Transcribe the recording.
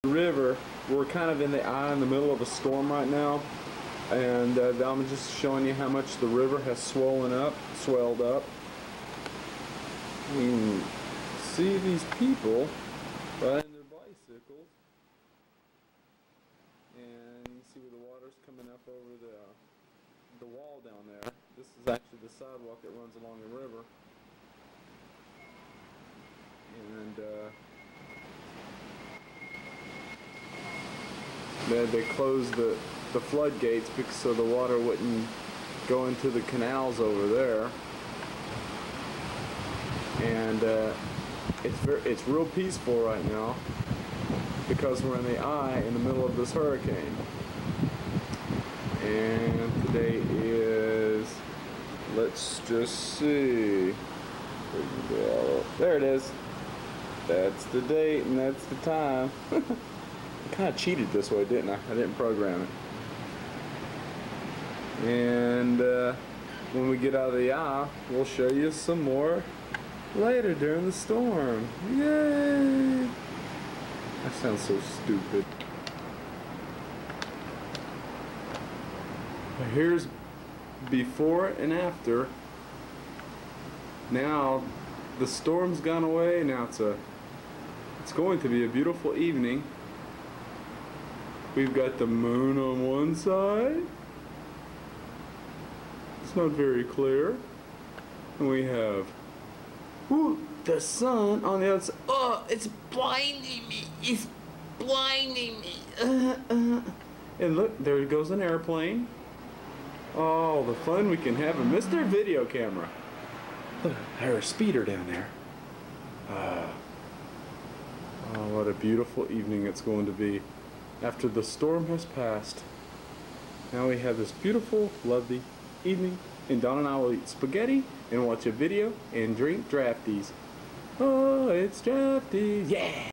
river. We're kind of in the eye in the middle of a storm right now, and I'm just showing you how much the river has swelled up. You can see these people riding their bicycles, and you can see where the water's coming up over the wall down there. This is actually the sidewalk that runs along the river, and they closed the floodgates so the water wouldn't go into the canals over there. And it's real peaceful right now because we're in the eye in the middle of this hurricane. And today is, let's just see, there it is. That's the date and that's the time. I kind of cheated this way, didn't I? I didn't program it. And when we get out of the eye, we'll show you some more later during the storm. Yay! That sounds so stupid. Here's before and after. Now the storm's gone away. Now it's going to be a beautiful evening. We've got the moon on one side. It's not very clear. And we have the sun on the other side. Oh, it's blinding me. It's blinding me. And look, there goes an airplane. Oh, the fun we can have in Mr. Video Camera. Look, there's a speeder down there. Oh, what a beautiful evening it's going to be after the storm has passed. Now we have this beautiful, lovely evening, and Donna and I will eat spaghetti and watch a video and drink drafties. Oh, it's drafty, yeah!